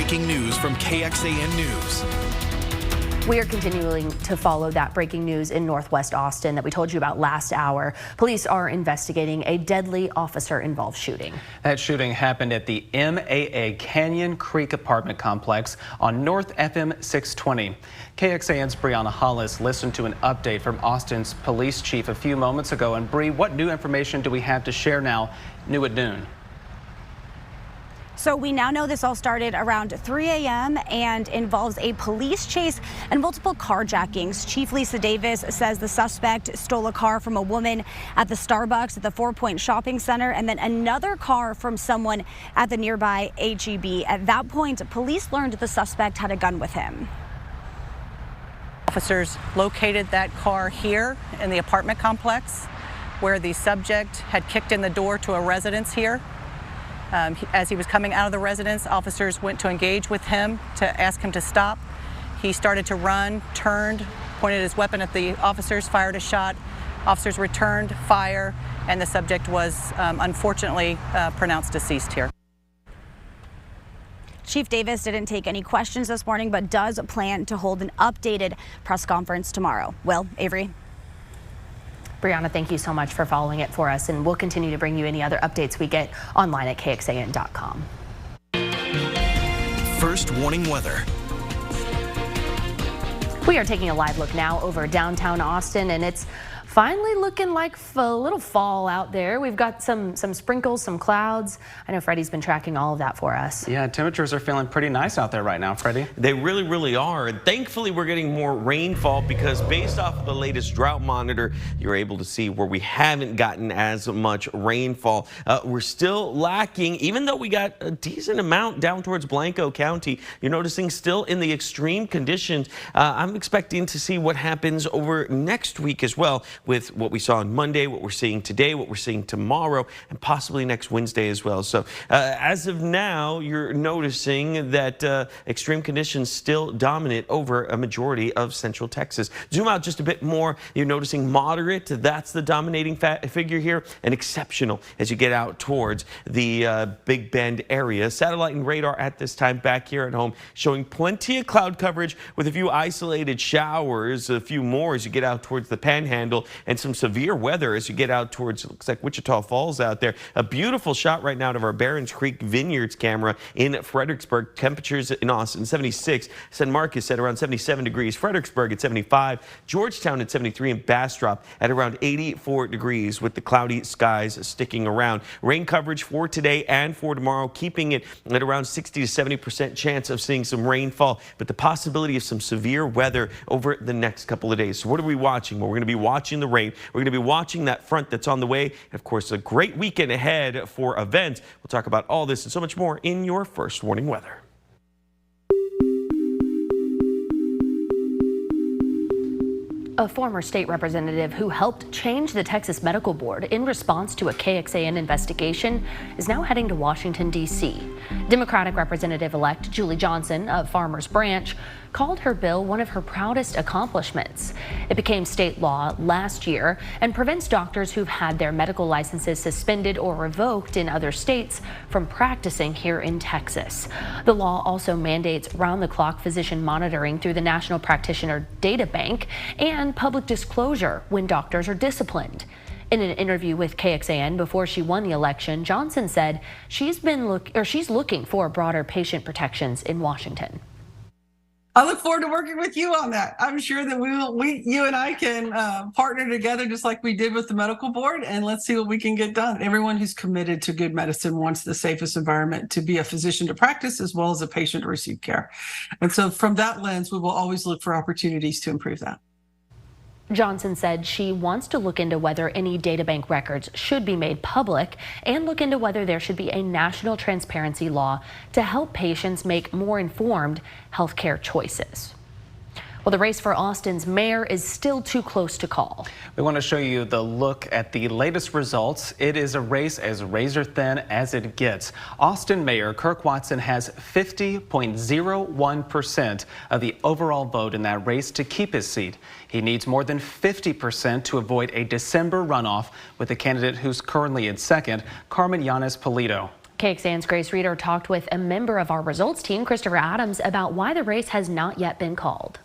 breaking news from KXAN News. We are continuing to follow that breaking news in Northwest Austin that we told you about last hour. Police are investigating a deadly officer-involved shooting. That shooting happened at the MAA Canyon Creek apartment complex on North FM 620. KXAN's Brianna Hollis listened to an update from Austin's police chief a few moments ago. And Bree, what new information do we have to share now, new at noon? So we now know this all started around 3 a.m. and involves a police chase and multiple carjackings. Chief Lisa Davis says the suspect stole a car from a woman at the Starbucks at the 4 Point Shopping Center and then another car from someone at the nearby HEB. At that point, police learned the suspect had a gun with him. Officers located that car here in the apartment complex where the subject had kicked in the door to a residence here. As he was coming out of the residence, officers went to engage with him to ask him to stop. He started to run, turned, pointed his weapon at the officers, fired a shot. Officers returned fire, and the subject was unfortunately pronounced deceased here. Chief Davis didn't take any questions this morning, but does plan to hold an updated press conference tomorrow. Will, Avery. Brianna, thank you so much for following it for us, and we'll continue to bring you any other updates we get online at KXAN.com. First warning weather. We are taking a live look now over downtown Austin, and it's finally looking like a little fall out there. We've got some sprinkles, some clouds. I know Freddie's been tracking all of that for us. Yeah, temperatures are feeling pretty nice out there right now, Freddie. They really are. And thankfully, we're getting more rainfall because based off of the latest drought monitor, you're able to see where we haven't gotten as much rainfall. We're still lacking, even though we got a decent amount down towards Blanco County. You're noticing still in the extreme conditions. I'm expecting to see what happens over next week as well, with what we saw on Monday, what we're seeing today, what we're seeing tomorrow, and possibly next Wednesday as well. So as of now, you're noticing that extreme conditions still dominate over a majority of Central Texas. Zoom out just a bit more. You're noticing moderate. That's the dominating figure here, and exceptional as you get out towards the Big Bend area. Satellite and radar at this time back here at home showing plenty of cloud coverage with a few isolated showers, a few more as you get out towards the Panhandle, and some severe weather as you get out towards, it looks like Wichita Falls out there. A beautiful shot right now of our Barons Creek Vineyards camera in Fredericksburg. Temperatures in Austin 76, San Marcos at around 77 degrees, Fredericksburg at 75, Georgetown at 73, and Bastrop at around 84 degrees with the cloudy skies sticking around. Rain coverage for today and for tomorrow, keeping it at around 60 to 70% chance of seeing some rainfall, but the possibility of some severe weather over the next couple of days. So what are we watching? Well, we're going to be watching the rain. We're going to be watching that front that's on the way. And of course, a great weekend ahead for events. We'll talk about all this and so much more in your First Warning Weather. A former state representative who helped change the Texas Medical Board in response to a KXAN investigation is now heading to Washington, D.C. Democratic Representative-elect Julie Johnson of Farmers Branch called her bill one of her proudest accomplishments. It became state law last year and prevents doctors who've had their medical licenses suspended or revoked in other states from practicing here in Texas. The law also mandates round-the-clock physician monitoring through the National Practitioner Data Bank and public disclosure when doctors are disciplined. In an interview with KXAN before she won the election, Johnson said she's looking for broader patient protections in Washington. I look forward to working with you on that. I'm sure that you and I can partner together just like we did with the medical board, and let's see what we can get done. Everyone who's committed to good medicine wants the safest environment to be a physician to practice as well as a patient to receive care. And so from that lens, we will always look for opportunities to improve that. Johnson said she wants to look into whether any databank records should be made public and look into whether there should be a national transparency law to help patients make more informed healthcare choices. Well, the race for Austin's mayor is still too close to call. We want to show you the look at the latest results. It is a race as razor thin as it gets. Austin Mayor Kirk Watson has 50.01% of the overall vote in that race to keep his seat. He needs more than 50% to avoid a December runoff with the candidate who's currently in second, Carmen Yanes Polito. KXAN's Grace Reeder talked with a member of our results team, Christopher Adams, about why the race has not yet been called.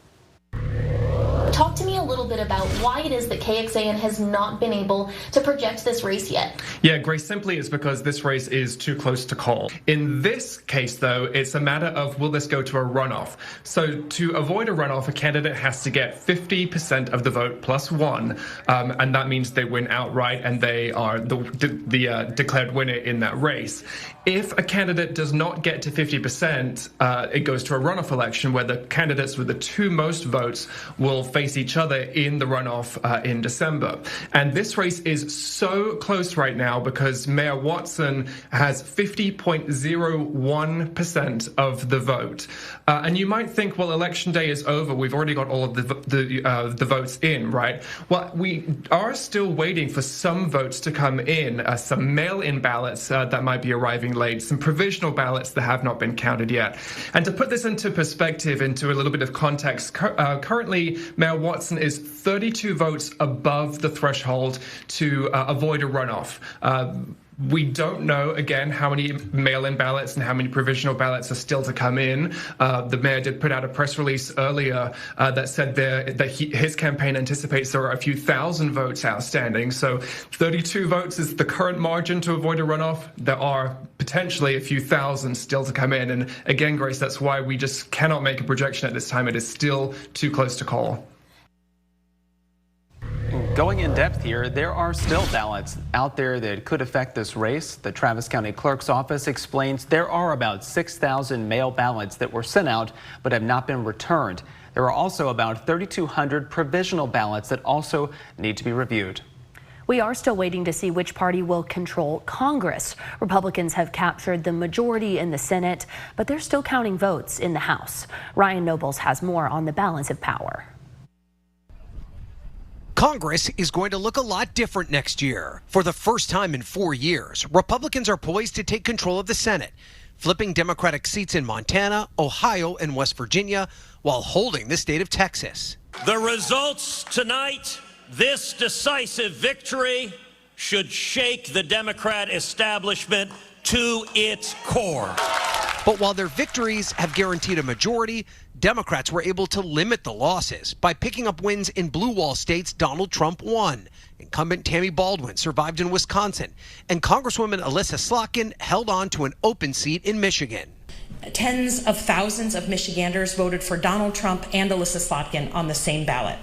Talk to me a little bit about why it is that KXAN has not been able to project this race yet. Yeah, Grace, simply is because this race is too close to call. In this case, though, it's a matter of will this go to a runoff? So to avoid a runoff, a candidate has to get 50% of the vote plus one, and that means they win outright and they are the declared winner in that race. If a candidate does not get to 50%, it goes to a runoff election where the candidates with the two most votes will face each other in the runoff in December. And this race is so close right now because Mayor Watson has 50.01% of the vote. And you might think, well, election day is over. We've already got all of the votes in, right? Well, we are still waiting for some votes to come in, some mail-in ballots that might be arriving late, some provisional ballots that have not been counted yet. And to put this into perspective, into a little bit of context, currently Mayor Watson is 32 votes above the threshold to avoid a runoff. We don't know, again, how many mail-in ballots and how many provisional ballots are still to come in. The mayor did put out a press release earlier that said his campaign anticipates there are a few thousand votes outstanding. So 32 votes is the current margin to avoid a runoff. There are potentially a few thousand still to come in. And again, Grace, that's why we just cannot make a projection at this time. It is still too close to call. Going in depth here, there are still ballots out there that could affect this race. The Travis County Clerk's Office explains there are about 6,000 mail ballots that were sent out but have not been returned. There are also about 3,200 provisional ballots that also need to be reviewed. We are still waiting to see which party will control Congress. Republicans have captured the majority in the Senate, but they're still counting votes in the House. Ryan Nobles has more on the balance of power. Congress is going to look a lot different next year. For the first time in 4 years, Republicans are poised to take control of the Senate, flipping Democratic seats in Montana, Ohio, and West Virginia, while holding the state of Texas. The results tonight, this decisive victory, should shake the Democrat establishment to its core. But while their victories have guaranteed a majority, Democrats were able to limit the losses by picking up wins in blue wall states Donald Trump won. Incumbent Tammy Baldwin survived in Wisconsin, and Congresswoman Alyssa Slotkin held on to an open seat in Michigan. Tens of thousands of Michiganders voted for Donald Trump and Alyssa Slotkin on the same ballot.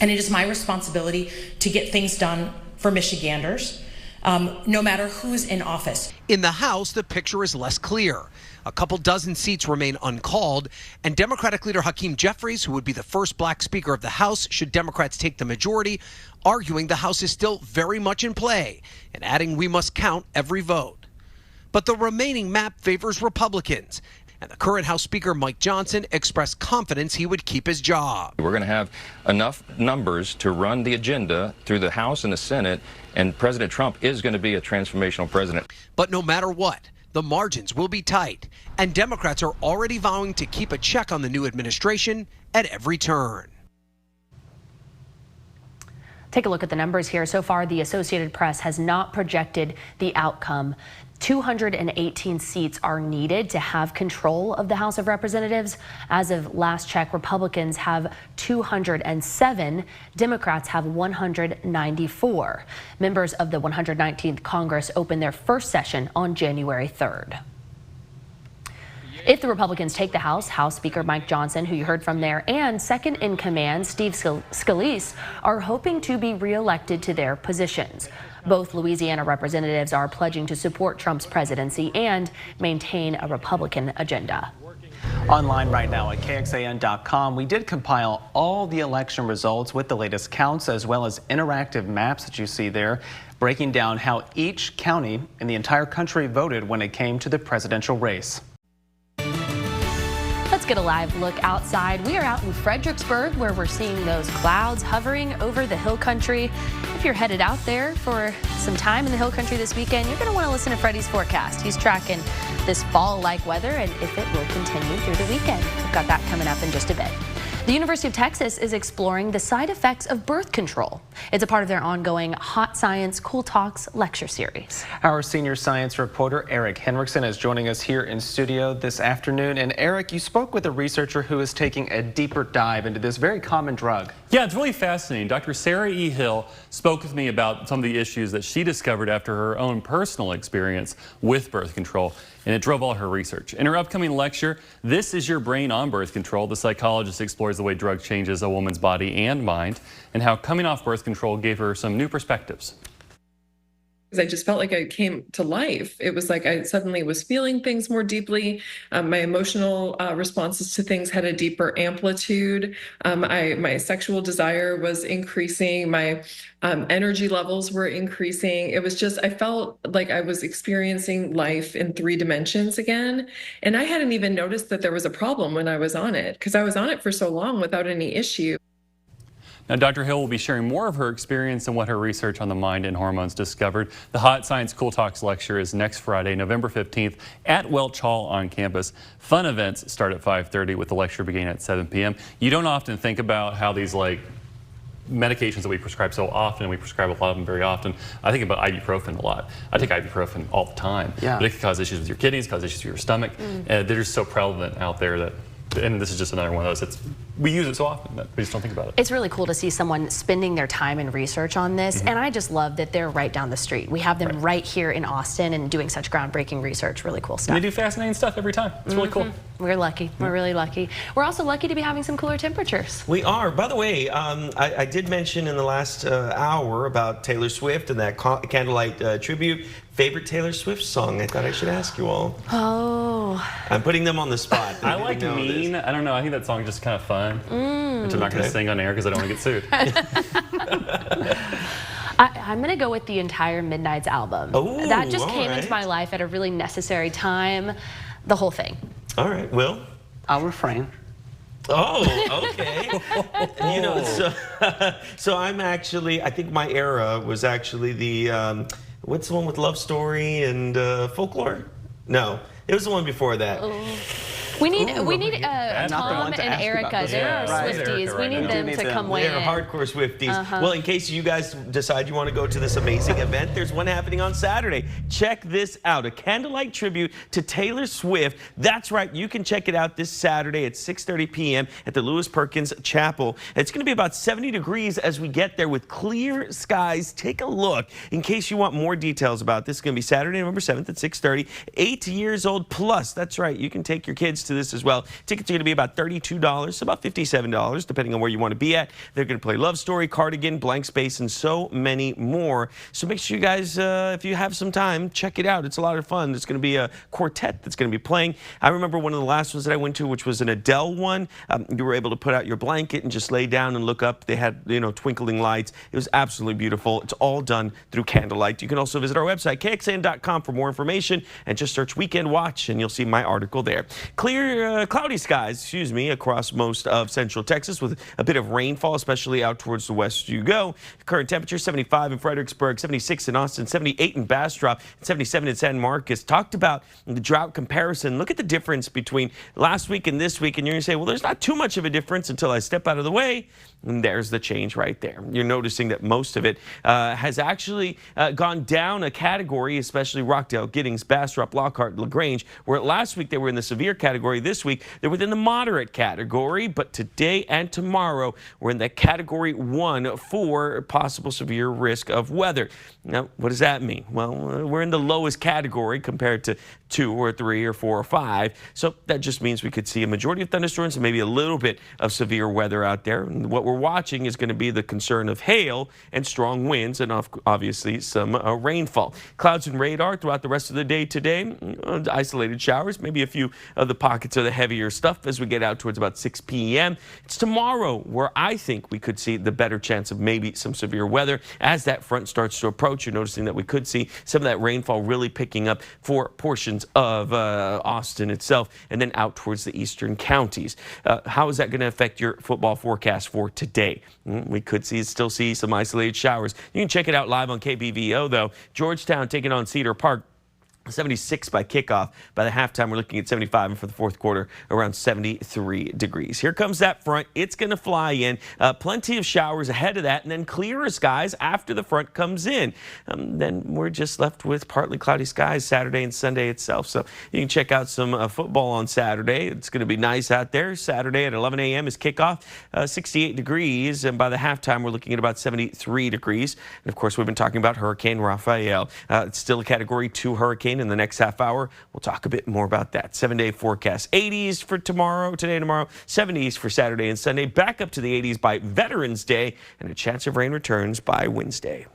And it is my responsibility to get things done for Michiganders, no matter who's in office. In the House, the picture is less clear. A couple dozen seats remain uncalled, and Democratic leader Hakeem Jeffries, who would be the first black speaker of the House should Democrats take the majority, arguing the House is still very much in play and adding we must count every vote. But the remaining map favors Republicans, and the current House Speaker Mike Johnson expressed confidence he would keep his job. We're going to have enough numbers to run the agenda through the House and the Senate, and President Trump is going to be a transformational president. But no matter what, the margins will be tight, and Democrats are already vowing to keep a check on the new administration at every turn. Take a look at the numbers here. So far, the Associated Press has not projected the outcome. 218 seats are needed to have control of the House of Representatives. As of last check, Republicans have 207. Democrats have 194. Members of the 119th Congress open their first session on January 3rd. If the Republicans take the House, House Speaker Mike Johnson, who you heard from there, and second in command Steve Scalise are hoping to be reelected to their positions. Both Louisiana representatives are pledging to support Trump's presidency and maintain a Republican agenda. Online right now at KXAN.com, we did compile all the election results with the latest counts as well as interactive maps that you see there, breaking down how each county in the entire country voted when it came to the presidential race. Let's get a live look outside. We are out in Fredericksburg where we're seeing those clouds hovering over the hill country. If you're headed out there for some time in the hill country this weekend, you're going to want to listen to Freddie's forecast. He's tracking this fall-like weather and if it will continue through the weekend. We've got that coming up in just a bit. The University of Texas is exploring the side effects of birth control. It's a part of their ongoing Hot Science Cool Talks lecture series. Our senior science reporter Eric Henriksen is joining us here in studio this afternoon. And Eric, you spoke with a researcher who is taking a deeper dive into this very common drug. Yeah, it's really fascinating. Dr. Sarah E. Hill spoke with me about some of the issues that she discovered after her own personal experience with birth control, and it drove all her research. In her upcoming lecture, This Is Your Brain on Birth Control, the psychologist explores the way drugs changes a woman's body and mind, and how coming off birth control gave her some new perspectives. I just felt like I came to life. It was like I suddenly was feeling things more deeply. My emotional responses to things had a deeper amplitude. My sexual desire was increasing. My energy levels were increasing. It was just, I felt like I was experiencing life in 3 dimensions again. And I hadn't even noticed that there was a problem when I was on it, because I was on it for so long without any issue. Now, Dr. Hill will be sharing more of her experience and what her research on the mind and hormones discovered. The Hot Science Cool Talks lecture is next Friday, November 15th at Welch Hall on campus. Fun events start at 5:30 with the lecture beginning at 7 p.m. You don't often think about how these medications that we prescribe so often, and we prescribe a lot of them very often. I think about ibuprofen a lot. I take ibuprofen all the time. Yeah. But it can cause issues with your kidneys, cause issues with your stomach. They're just so prevalent out there that, and this is just another one of those. We use it so often that we just don't think about it. It's really cool to see someone spending their time and research on this, and I just love that they're right down the street. We have them right here in Austin and doing such groundbreaking research, really cool stuff. And they do fascinating stuff every time. It's really cool. We're lucky. We're really lucky. We're also lucky to be having some cooler temperatures. We are. By the way, I did mention in the last hour about Taylor Swift and that candlelight tribute. Favorite Taylor Swift song? I thought I should ask you all. Oh. I'm putting them on the spot. I like Mean. I don't know. I think that song is just kind of fun. Which I'm not going to sing on air because I don't want to get sued. I'm going to go with the entire Midnight's album. Ooh, that just came into my life at a really necessary time. The whole thing. All right, Will? I'll refrain. Oh, okay. You know, so I'm actually, I think my era was actually the, what's the one with Love Story and Folklore? No, it was the one before that. We need Tom and Erica. They're our Swifties. We need them to come weigh in. They're hardcore Swifties. Well, in case you guys decide you want to go to this amazing event, there's one happening on Saturday. Check this out, a candlelight tribute to Taylor Swift. That's right, you can check it out this Saturday at 6:30 p.m. at the Lewis Perkins Chapel. It's going to be about 70 degrees as we get there with clear skies. Take a look in case you want more details about this. It's going to be Saturday, November 7th at 6:30. 8 years old plus. That's right, you can take your kids to this as well. Tickets are going to be about $32, about $57, depending on where you want to be at. They're going to play Love Story, Cardigan, Blank Space, and so many more. So make sure you guys, if you have some time, check it out. It's a lot of fun. There's going to be a quartet that's going to be playing. I remember one of the last ones that I went to, which was an Adele one. You were able to put out your blanket and just lay down and look up. They had, twinkling lights. It was absolutely beautiful. It's all done through candlelight. You can also visit our website, KXAN.com, for more information, and just search Weekend Watch, and you'll see my article there. Cloudy skies, across most of Central Texas with a bit of rainfall, especially out towards the west you go. Current temperature 75 in Fredericksburg, 76 in Austin, 78 in Bastrop, 77 in San Marcos. Talked about the drought comparison. Look at the difference between last week and this week, and you're going to say, well, there's not too much of a difference until I step out of the way. And there's the change right there. You're noticing that most of it has actually gone down a category, especially Rockdale, Giddings, Bastrop, Lockhart, LaGrange, where last week they were in the severe category. This week they're within the moderate category, but today and tomorrow we're in that category 1 for possible severe risk of weather. Now, what does that mean? Well, we're in the lowest category compared to 2 or 3 or 4 or 5. So that just means we could see a majority of thunderstorms and maybe a little bit of severe weather out there. And what we're watching is going to be the concern of hail and strong winds and obviously some rainfall. Clouds and radar throughout the rest of the day today. Isolated showers, maybe a few of the pockets of the heavier stuff as we get out towards about 6 p.m. It's tomorrow where I think we could see the better chance of maybe some severe weather. As that front starts to approach, you're noticing that we could see some of that rainfall really picking up for portions of Austin itself and then out towards the eastern counties. How is that going to affect your football forecast for today? We could still see some isolated showers. You can check it out live on KBVO, though. Georgetown taking on Cedar Park. 76 by kickoff. By the halftime, we're looking at 75, and for the fourth quarter, around 73 degrees. Here comes that front. It's going to fly in. Plenty of showers ahead of that, and then clearer skies after the front comes in. Then we're just left with partly cloudy skies Saturday and Sunday itself. So you can check out some football on Saturday. It's going to be nice out there. Saturday at 11 a.m. is kickoff, 68 degrees, and by the halftime, we're looking at about 73 degrees. And of course, we've been talking about Hurricane Rafael. It's still a Category 2 hurricane. In the next half hour, we'll talk a bit more about that. 7-day forecast. 80s for today and tomorrow. 70s for Saturday and Sunday. Back up to the 80s by Veterans Day, and a chance of rain returns by Wednesday.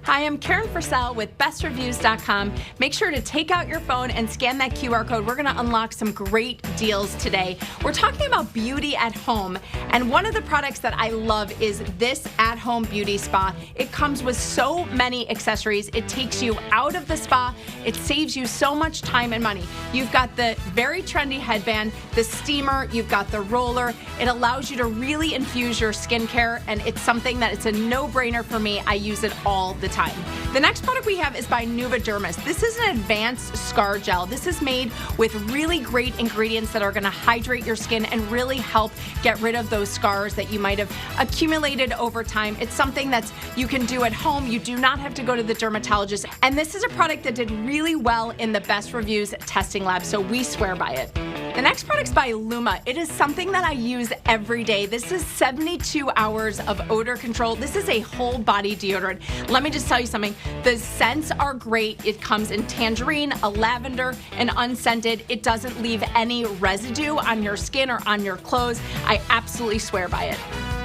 Hi, I'm Karen Fursell with bestreviews.com. Make sure to take out your phone and scan that QR code. We're going to unlock some great deals today. We're talking about beauty at home, and one of the products that I love is this at-home beauty spa. It comes with so many accessories. It takes you out of the spa. It saves you so much time and money. You've got the very trendy headband, the steamer, you've got the roller. It allows you to really infuse your skincare, and it's something that it's a no-brainer for me. I use it all the time. The next product we have is by Nuvadermis. This is an advanced scar gel. This is made with really great ingredients that are going to hydrate your skin and really help get rid of those scars that you might have accumulated over time. It's something that you can do at home. You do not have to go to the dermatologist. And this is a product that did really well in the Best Reviews testing lab, so we swear by it. The next product's by Luma. It is something that I use every day. This is 72 hours of odor control. This is a whole body deodorant. Let me just tell you something. The scents are great. It comes in tangerine, a lavender, and unscented. It doesn't leave any residue on your skin or on your clothes. I absolutely swear by it.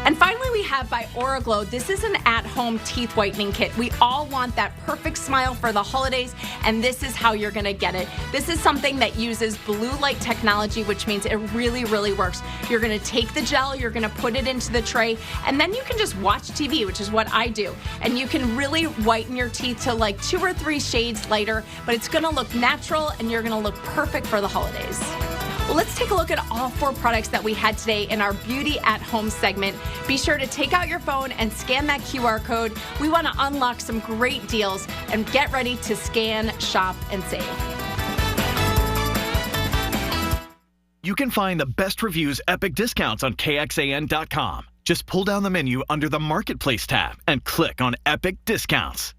And finally, we have by Oraglow. This is an at-home teeth whitening kit. We all want that perfect smile for the holidays, and this is how you're gonna get it. This is something that uses blue light technology, which means it really, really works. You're gonna take the gel, you're gonna put it into the tray, and then you can just watch TV, which is what I do. And you can really whiten your teeth to like 2 or 3 shades lighter, but it's gonna look natural, and you're gonna look perfect for the holidays. Well, let's take a look at all 4 products that we had today in our Beauty at Home segment. Be sure to take out your phone and scan that QR code. We want to unlock some great deals and get ready to scan, shop, and save. You can find the Best Reviews epic discounts on KXAN.com. Just pull down the menu under the Marketplace tab and click on Epic Discounts.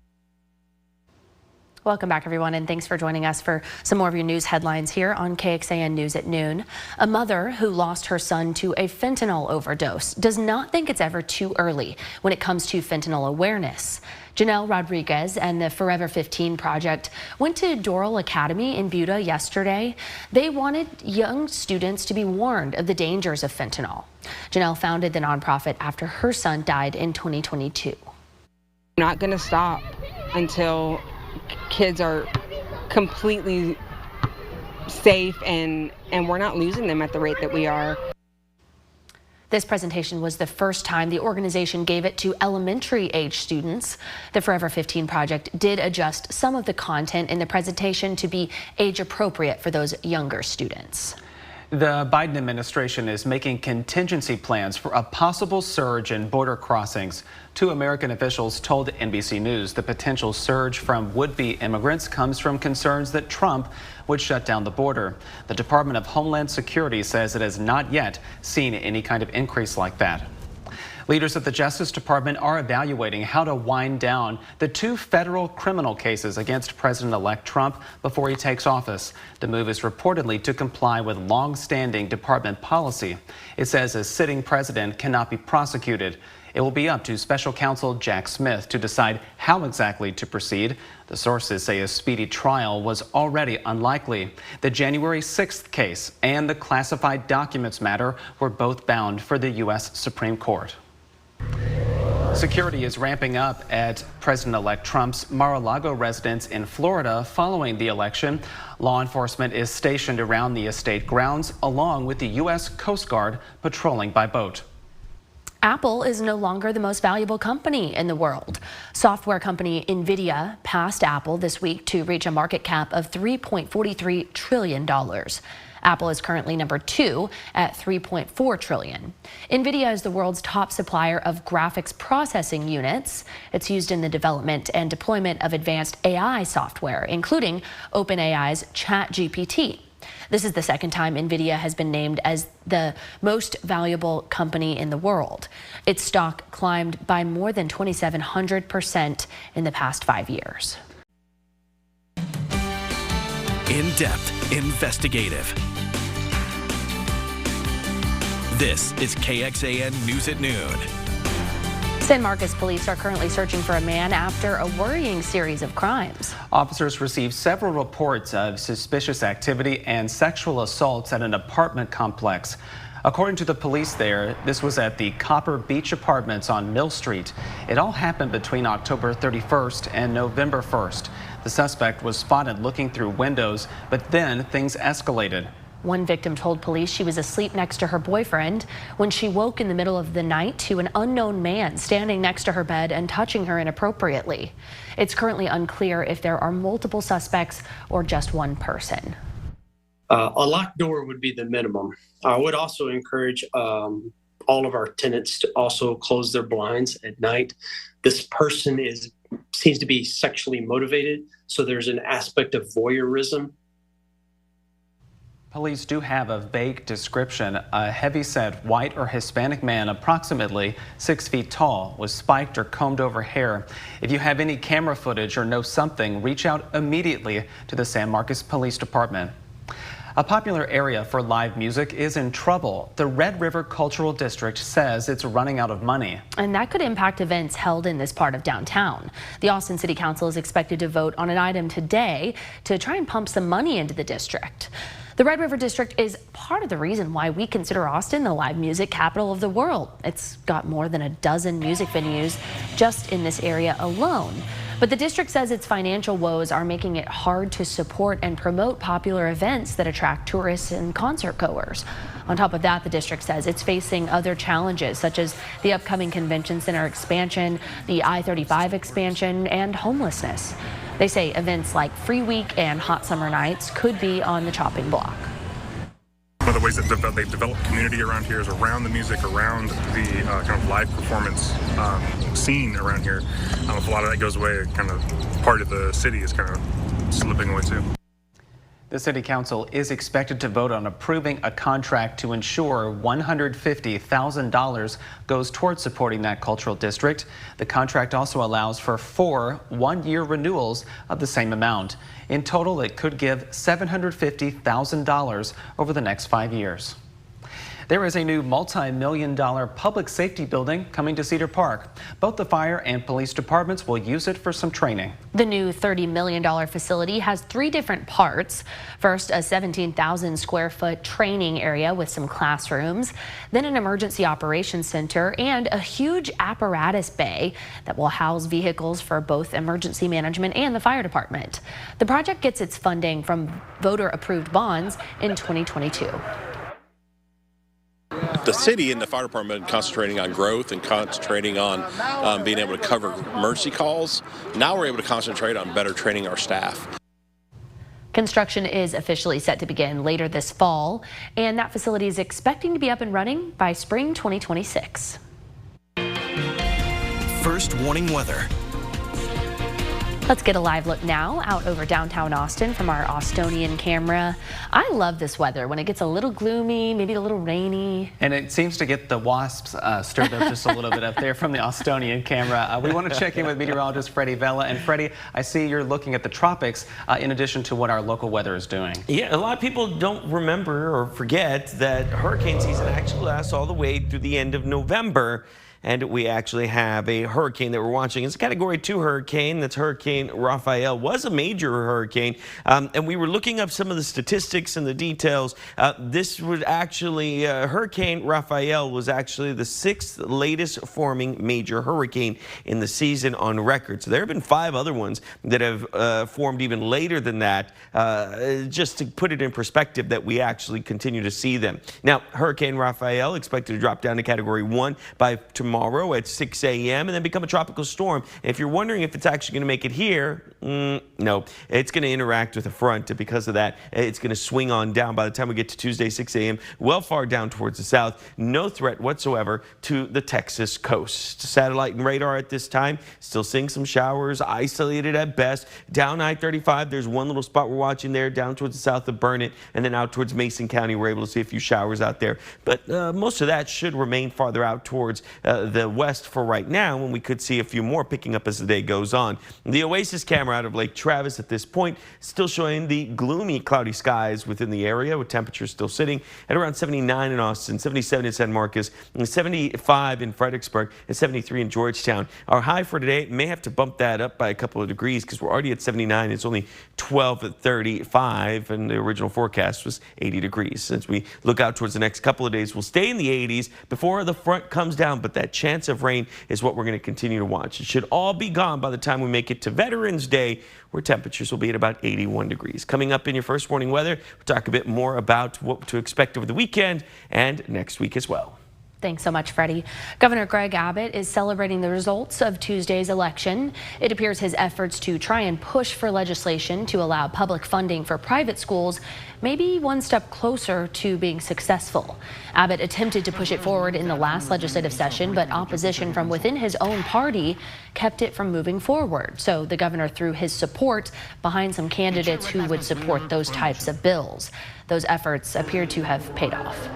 Welcome back, everyone, and thanks for joining us for some more of your news headlines here on KXAN News at noon. A mother who lost her son to a fentanyl overdose does not think it's ever too early when it comes to fentanyl awareness. Janelle Rodriguez and the Forever 15 Project went to Doral Academy in Buda yesterday. They wanted young students to be warned of the dangers of fentanyl. Janelle founded the nonprofit after her son died in 2022. I'm not going to stop until kids are completely safe and we're not losing them at the rate that we are. This presentation was the first time the organization gave it to elementary age students. The Forever 15 Project did adjust some of the content in the presentation to be age appropriate for those younger students. The Biden administration is making contingency plans for a possible surge in border crossings. 2 American officials told NBC News the potential surge from would-be immigrants comes from concerns that Trump would shut down the border. The Department of Homeland Security says it has not yet seen any kind of increase like that. Leaders at the Justice Department are evaluating how to wind down the 2 federal criminal cases against President-elect Trump before he takes office. The move is reportedly to comply with long-standing department policy. It says a sitting president cannot be prosecuted. It will be up to special counsel Jack Smith to decide how exactly to proceed. The sources say a speedy trial was already unlikely. The January 6th case and the classified documents matter were both bound for the U.S. Supreme Court. Security is ramping up at President-elect Trump's Mar-a-Lago residence in Florida following the election. Law enforcement is stationed around the estate grounds, along with the U.S. Coast Guard patrolling by boat. Apple is no longer the most valuable company in the world. Software company NVIDIA passed Apple this week to reach a market cap of $3.43 trillion. Apple is currently number 2 at $3.4 trillion. NVIDIA is the world's top supplier of graphics processing units. It's used in the development and deployment of advanced AI software, including OpenAI's ChatGPT. This is the second time NVIDIA has been named as the most valuable company in the world. Its stock climbed by more than 2,700% in the past 5 years. In-depth, investigative. This is KXAN News at Noon. San Marcos police are currently searching for a man after a worrying series of crimes. Officers received several reports of suspicious activity and sexual assaults at an apartment complex. According to the police there, this was at the Copper Beach Apartments on Mill Street. It all happened between October 31st and November 1st. The suspect was spotted looking through windows, but then things escalated. One victim told police she was asleep next to her boyfriend when she woke in the middle of the night to an unknown man standing next to her bed and touching her inappropriately. It's currently unclear if there are multiple suspects or just one person. A locked door would be the minimum. I would also encourage all of our tenants to also close their blinds at night. This person seems to be sexually motivated, so there's an aspect of voyeurism. Police do have a vague description. A heavy-set white or Hispanic man, approximately 6 feet tall, with spiked or combed over hair. If you have any camera footage or know something, reach out immediately to the San Marcos Police Department. A popular area for live music is in trouble. The Red River Cultural District says it's running out of money. And that could impact events held in this part of downtown. The Austin City Council is expected to vote on an item today to try and pump some money into the district. The Red River District is part of the reason why we consider Austin the live music capital of the world. It's got more than a dozen music venues just in this area alone. But the district says its financial woes are making it hard to support and promote popular events that attract tourists and concert goers. On top of that, the district says it's facing other challenges such as the upcoming convention center expansion, the I-35 expansion, and homelessness. They say events like Free Week and Hot Summer Nights could be on the chopping block. One of the ways that they've developed community around here is around the music, around the kind of live performance scene around here. If a lot of that goes away, kind of part of the city is kind of slipping away too. The City Council is expected to vote on approving a contract to ensure $150,000 goes towards supporting that cultural district. The contract also allows for 4 one-year renewals of the same amount. In total, it could give $750,000 over the next 5 years. There is a new multi-million-dollar public safety building coming to Cedar Park. Both the fire and police departments will use it for some training. The new $30 million facility has 3 different parts. First, a 17,000 square foot training area with some classrooms, then an emergency operations center and a huge apparatus bay that will house vehicles for both emergency management and the fire department. The project gets its funding from voter-approved bonds in 2022. The city and the fire department concentrating on growth and concentrating on being able to cover emergency calls. Now we're able to concentrate on better training our staff. Construction is officially set to begin later this fall, and that facility is expecting to be up and running by spring 2026. First warning weather. Let's get a live look now out over downtown Austin from our Austonian camera. I love this weather when it gets a little gloomy, maybe a little rainy. And it seems to get the wasps stirred up just a little bit up there from the Austonian camera. We want to check in with meteorologist Freddie Vela. And Freddie, I see you're looking at the tropics in addition to what our local weather is doing. Yeah, a lot of people don't remember or forget that hurricane season actually lasts all the way through the end of November. And we actually have a hurricane that we're watching. It's a Category 2 hurricane. That's Hurricane Rafael. Was a major hurricane. And we were looking up some of the statistics and the details. This would actually, Hurricane Rafael was actually the 6th latest forming major hurricane in the season on record. So there have been 5 other ones that have formed even later than that, just to put it in perspective that we actually continue to see them. Now, Hurricane Rafael expected to drop down to Category 1 by tomorrow at 6 a.m. and then become a tropical storm. And if you're wondering if it's actually going to make it here, No, it's going to interact with the front. Because of that, it's going to swing on down by the time we get to Tuesday, 6 a.m. well far down towards the south. No threat whatsoever to the Texas coast. Satellite and radar at this time still seeing some showers, isolated at best. Down I-35, there's one little spot we're watching there down towards the south of Burnett, and then out towards Mason County. We're able to see a few showers out there, but most of that should remain farther out towards the west for right now, when we could see a few more picking up as the day goes on. The Oasis camera out of Lake Travis at this point still showing the gloomy cloudy skies within the area, with temperatures still sitting at around 79 in Austin, 77 in San Marcos, and 75 in Fredericksburg, and 73 in Georgetown. Our high for today may have to bump that up by a couple of degrees because we're already at 79. It's only 12 at 35, and the original forecast was 80 degrees. Since we look out towards the next couple of days, we'll stay in the 80s before the front comes down, but that chance of rain is what we're going to continue to watch. It should all be gone by the time we make it to Veterans Day, where temperatures will be at about 81 degrees. Coming up in your first warning weather, we'll talk a bit more about what to expect over the weekend and next week as well. Thanks so much, Freddie. Governor Greg Abbott is celebrating the results of Tuesday's election. It appears his efforts to try and push for legislation to allow public funding for private schools may be one step closer to being successful. Abbott attempted to push it forward in the last legislative session, but opposition from within his own party kept it from moving forward. So the governor threw his support behind some candidates who would support those types of bills. Those efforts appear to have paid off.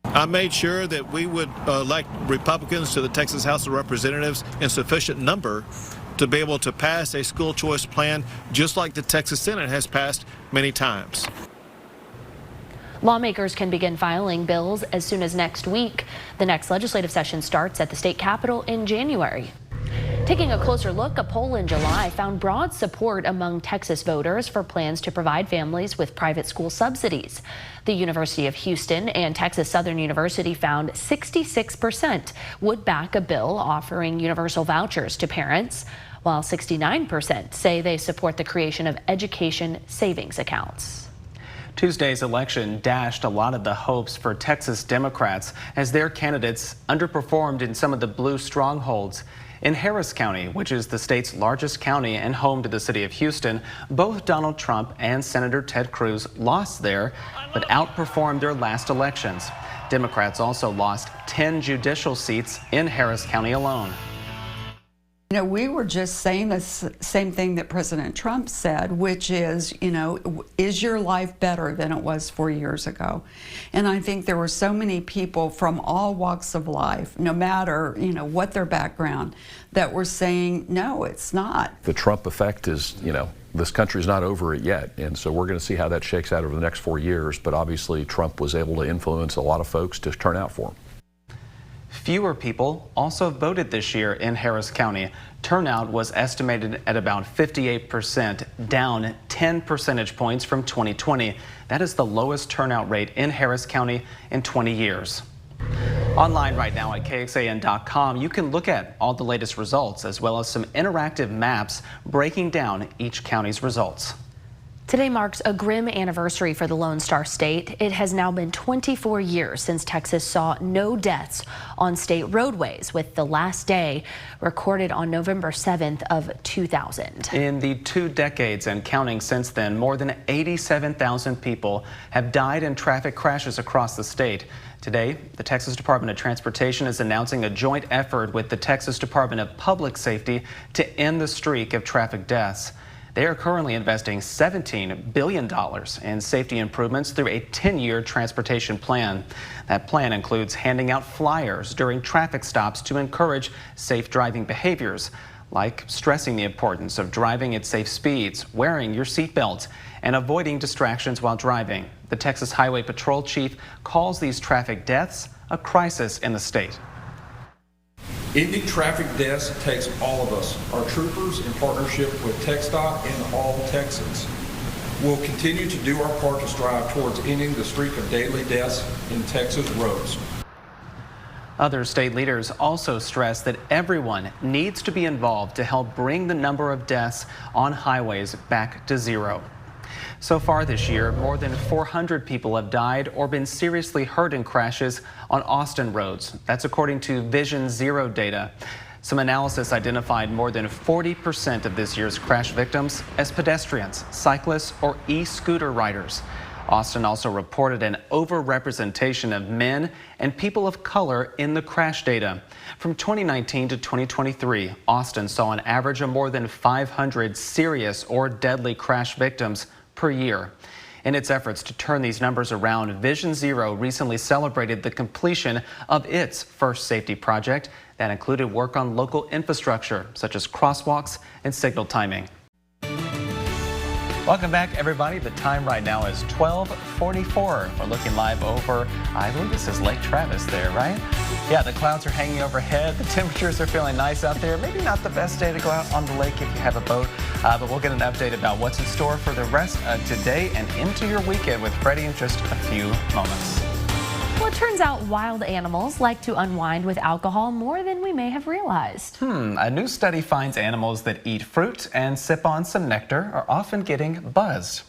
I made sure that we would elect Republicans to the Texas House of Representatives in sufficient number to be able to pass a school choice plan just like the Texas Senate has passed many times. Lawmakers can begin filing bills as soon as next week. The next legislative session starts at the state capitol in January. Taking a closer look, a poll in July found broad support among Texas voters for plans to provide families with private school subsidies. The University of Houston and Texas Southern University found 66% would back a bill offering universal vouchers to parents, while 69% say they support the creation of education savings accounts. Tuesday's election dashed a lot of the hopes for Texas Democrats as their candidates underperformed in some of the blue strongholds. In Harris County, which is the state's largest county and home to the city of Houston, both Donald Trump and Senator Ted Cruz lost there, but outperformed their last elections. Democrats also lost 10 judicial seats in Harris County alone. You know, we were just saying the same thing that President Trump said, which is, you know, is your life better than it was 4 years ago? And I think there were so many people from all walks of life, no matter, you know, what their background, that were saying, no, it's not. The Trump effect is, you know, this country's not over it yet. And so we're going to see how that shakes out over the next 4 years. But obviously, Trump was able to influence a lot of folks to turn out for him. Fewer people also voted this year in Harris County. Turnout was estimated at about 58%, down 10 percentage points from 2020. That is the lowest turnout rate in Harris County in 20 years. Online right now at KXAN.com, you can look at all the latest results as well as some interactive maps breaking down each county's results. Today marks a grim anniversary for the Lone Star State. It has now been 24 years since Texas saw no deaths on state roadways, with the last day recorded on November 7th of 2000. In the 2 decades and counting since then, more than 87,000 people have died in traffic crashes across the state. Today, the Texas Department of Transportation is announcing a joint effort with the Texas Department of Public Safety to end the streak of traffic deaths. They are currently investing $17 billion in safety improvements through a 10-year transportation plan. That plan includes handing out flyers during traffic stops to encourage safe driving behaviors, like stressing the importance of driving at safe speeds, wearing your seatbelt, and avoiding distractions while driving. The Texas Highway Patrol chief calls these traffic deaths a crisis in the state. Ending traffic deaths takes all of us, our troopers in partnership with TxDOT and all Texans. We'll continue to do our part to strive towards ending the streak of daily deaths in Texas roads. Other state leaders also stress that everyone needs to be involved to help bring the number of deaths on highways back to zero. So far this year, more than 400 people have died or been seriously hurt in crashes on Austin roads. That's according to Vision Zero data. Some analysis identified more than 40% of this year's crash victims as pedestrians, cyclists, or e-scooter riders. Austin also reported an overrepresentation of men and people of color in the crash data. From 2019 to 2023, Austin saw an average of more than 500 serious or deadly crash victims per year. In its efforts to turn these numbers around, Vision Zero recently celebrated the completion of its first safety project that included work on local infrastructure, such as crosswalks and signal timing. Welcome back, everybody. The time right now is 12:44. We're looking live over, I believe this is Lake Travis there, right? Yeah, the clouds are hanging overhead. The temperatures are feeling nice out there. Maybe not the best day to go out on the lake if you have a boat, but we'll get an update about what's in store for the rest of today and into your weekend with Freddie in just a few moments. Well, it turns out wild animals like to unwind with alcohol more than we may have realized. A new study finds animals that eat fruit and sip on some nectar are often getting buzzed.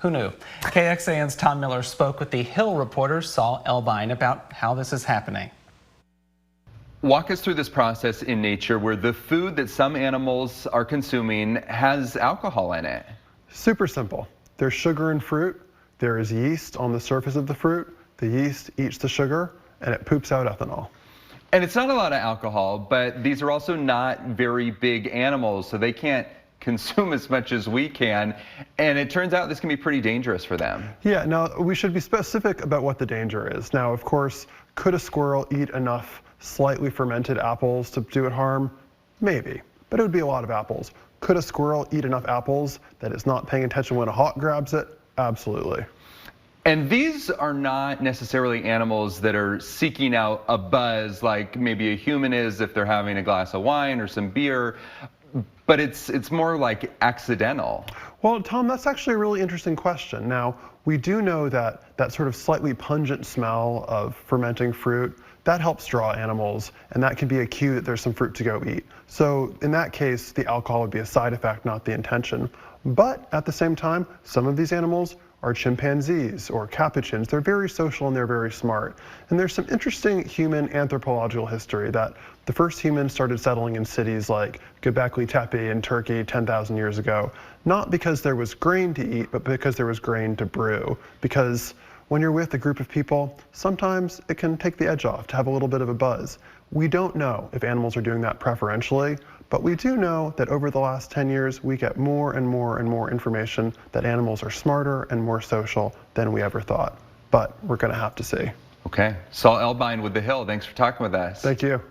Who knew? KXAN's Tom Miller spoke with the Hill reporter Saul Elbine about how this is happening. Walk us through this process in nature where the food that some animals are consuming has alcohol in it. Super simple. There's sugar in fruit. There is yeast on the surface of the fruit. The yeast eats the sugar and it poops out ethanol. And it's not a lot of alcohol, but these are also not very big animals, so they can't consume as much as we can. And it turns out this can be pretty dangerous for them. Yeah, now we should be specific about what the danger is. Now, of course, could a squirrel eat enough slightly fermented apples to do it harm? Maybe, but it would be a lot of apples. Could a squirrel eat enough apples that it's not paying attention when a hawk grabs it? Absolutely. And these are not necessarily animals that are seeking out a buzz like maybe a human is if they're having a glass of wine or some beer, but it's more like accidental. Well, Tom, that's actually a really interesting question. Now, we do know that that sort of slightly pungent smell of fermenting fruit, that helps draw animals, and that can be a cue that there's some fruit to go eat. So in that case, the alcohol would be a side effect, not the intention. But at the same time, some of these animals are chimpanzees or capuchins. They're very social and they're very smart. And there's some interesting human anthropological history that the first humans started settling in cities like Göbekli Tepe in Turkey 10,000 years ago, not because there was grain to eat, but because there was grain to brew. Because when you're with a group of people, sometimes it can take the edge off to have a little bit of a buzz. We don't know if animals are doing that preferentially, but we do know that over the last 10 years, we get more and more and more information that animals are smarter and more social than we ever thought. But we're going to have to see. Okay. Saul Elbine with The Hill. Thanks for talking with us. Thank you.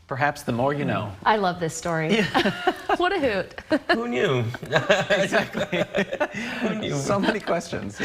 Perhaps the more you know. I love this story. What a hoot. Who knew? Exactly. Who knew? So many questions.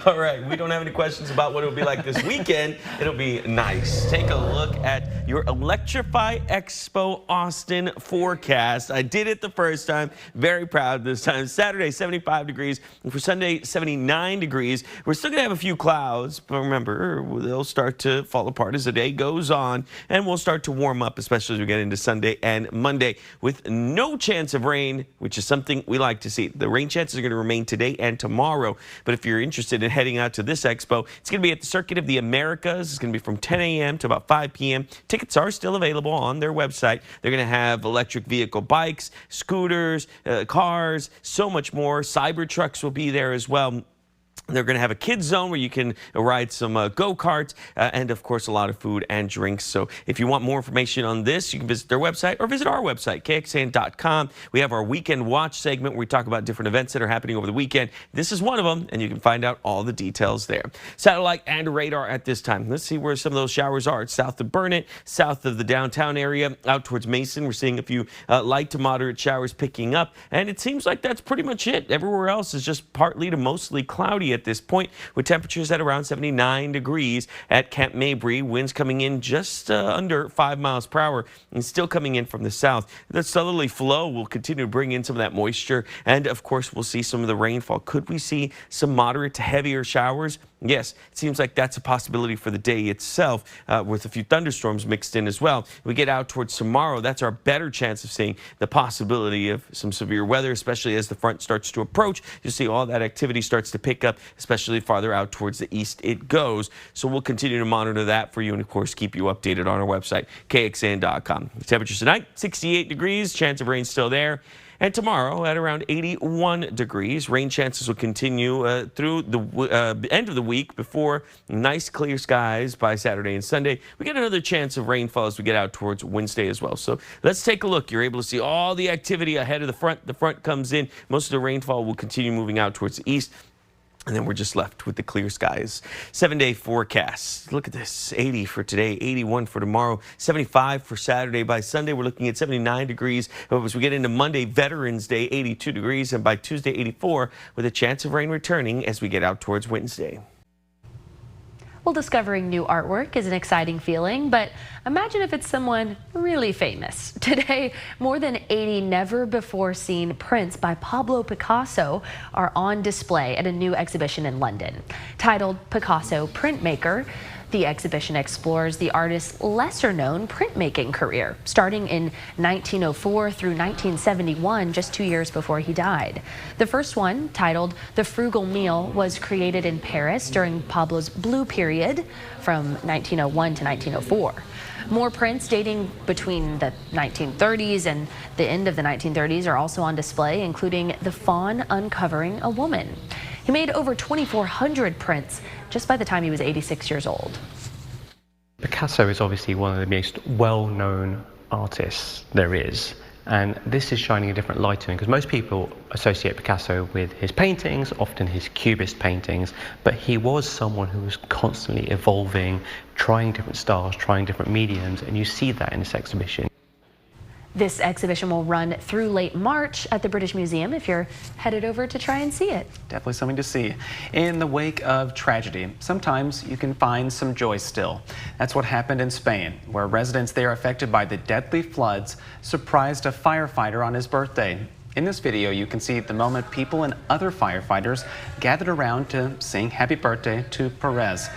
All right, we don't have any questions about what it'll be like this weekend. It'll be nice. Take a look at your Electrify Expo Austin forecast. I did it the first time. Very proud this time. Saturday, 75 degrees. And for Sunday, 79 degrees. We're still going to have a few clouds, but remember, they'll start to fall apart as the day goes on. And we'll start to warm up, especially as we get into Sunday and Monday, with no chance of rain, which is something we like to see. The rain chances are going to remain today and tomorrow. But if you're interested in heading out to this expo, it's going to be at the Circuit of the Americas. It's going to be from 10 a.m. to about 5 p.m. Tickets are still available on their website. They're going to have electric vehicle bikes, scooters, cars, so much more. Cyber trucks will be there as well. They're going to have a kids zone where you can ride some go-karts and, of course, a lot of food and drinks. So if you want more information on this, you can visit their website or visit our website, KXAN.com. We have our Weekend Watch segment where we talk about different events that are happening over the weekend. This is one of them, and you can find out all the details there. Satellite and radar at this time. Let's see where some of those showers are. It's south of Burnett, south of the downtown area, out towards Mason. We're seeing a few light to moderate showers picking up, and it seems like that's pretty much it. Everywhere else is just partly to mostly cloudy at this point, with temperatures at around 79 degrees at Camp Mabry. Winds coming in just under 5 miles per hour and still coming in from the south. The southerly flow will continue to bring in some of that moisture, and of course we'll see some of the rainfall. Could we see some moderate to heavier showers? Yes, it seems like that's a possibility for the day itself, with a few thunderstorms mixed in as well. We get out towards tomorrow, that's our better chance of seeing the possibility of some severe weather, especially as the front starts to approach. You'll see all that activity starts to pick up especially farther out towards the east it goes. So we'll continue to monitor that for you and, of course, keep you updated on our website, KXAN.com. Temperatures tonight, 68 degrees, chance of rain still there. And tomorrow at around 81 degrees. Rain chances will continue through the end of the week before nice clear skies by Saturday and Sunday. We get another chance of rainfall as we get out towards Wednesday as well. So let's take a look. You're able to see all the activity ahead of the front. The front comes in. Most of the rainfall will continue moving out towards the east. And then we're just left with the clear skies. 7-day forecast. Look at this. 80 for today, 81 for tomorrow, 75 for Saturday. By Sunday, we're looking at 79 degrees. As we get into Monday, Veterans Day, 82 degrees. And by Tuesday, 84, with a chance of rain returning as we get out towards Wednesday. Well, discovering new artwork is an exciting feeling, but imagine if it's someone really famous. Today, more than 80 never-before-seen prints by Pablo Picasso are on display at a new exhibition in London. Titled Picasso Printmaker, the exhibition explores the artist's lesser-known printmaking career, starting in 1904 through 1971, just 2 years before he died. The first one, titled The Frugal Meal, was created in Paris during Pablo's Blue period from 1901 to 1904. More prints dating between the 1930s and the end of the 1930s are also on display, including the fawn uncovering a woman. He made over 2,400 prints just by the time he was 86 years old. Picasso is obviously one of the most well-known artists there is, and this is shining a different light to him because most people associate Picasso with his paintings, often his cubist paintings, but he was someone who was constantly evolving, trying different styles, trying different mediums, and you see that in this exhibition. This exhibition will run through late March at the British Museum if you're headed over to try and see it. Definitely something to see. In the wake of tragedy, sometimes you can find some joy still. That's what happened in Spain, where residents there affected by the deadly floods surprised a firefighter on his birthday. In this video, you can see the moment people and other firefighters gathered around to sing happy birthday to Perez.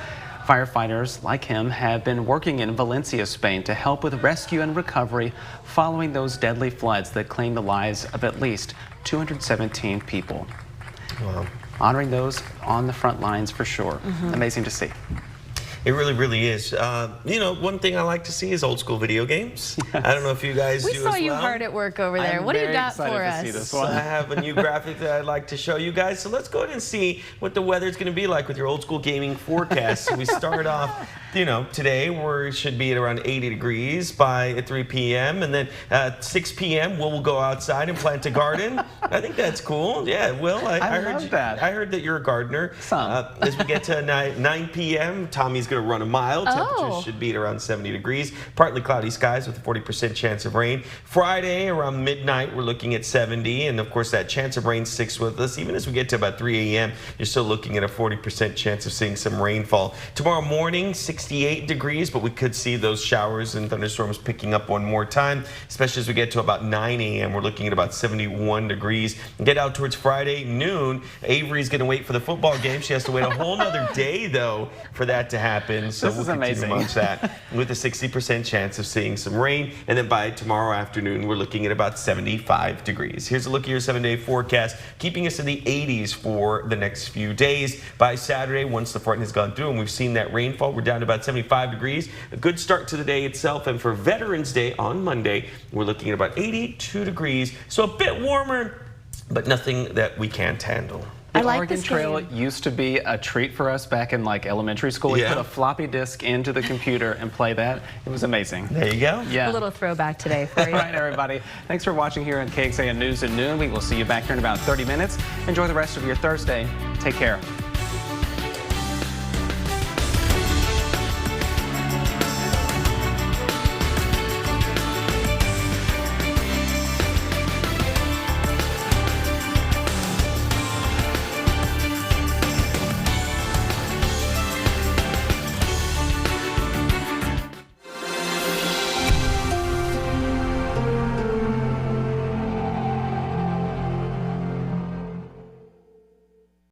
Firefighters like him have been working in Valencia, Spain to help with rescue and recovery following those deadly floods that claimed the lives of at least 217 people. Wow. Honoring those on the front lines for sure. Amazing to see. It really, really is. You know, one thing I like to see is old school video games. Yes. I don't know if you guys do as well. We saw you hard at work over there. What do you got for us? I have a new graphic that I'd like to show you guys. So let's go ahead and see what the weather's going to be like with your old school gaming forecast. So we start off, you know, today we should be at around 80 degrees by 3 p.m. And then at 6 p.m. we'll go outside and plant a garden. I think that's cool. Yeah, Will, I heard that. I heard that you're a gardener. As we get to 9 p.m., Tommy's going to run a mile. Temperatures should be at around 70 degrees. Partly cloudy skies with a 40% chance of rain. Friday around midnight, we're looking at 70. And of course, that chance of rain sticks with us. Even as we get to about 3 a.m., you're still looking at a 40% chance of seeing some rainfall. Tomorrow morning, 68 degrees, but we could see those showers and thunderstorms picking up one more time, especially as we get to about 9 a.m. We're looking at about 71 degrees. Get out towards Friday noon. Avery's going to wait for the football game. She has to wait a whole nother day, though, for that to happen. So we'll continue to watch that with a 60% chance of seeing some rain. And then by tomorrow afternoon, we're looking at about 75 degrees. Here's a look at your 7-day forecast, keeping us in the 80s for the next few days. By Saturday, once the front has gone through and we've seen that rainfall, we're down to about 75 degrees. A good start to the day itself. And for Veterans Day on Monday, we're looking at about 82 degrees. So a bit warmer, but nothing that we can't handle. The Oregon Trail used to be a treat for us back in like elementary school. You put a floppy disk into the computer and play that. It was amazing. There you go. Yeah. A little throwback today for you. All right, everybody. Thanks for watching here on KXAN News at noon. We will see you back here in about 30 minutes. Enjoy the rest of your Thursday. Take care.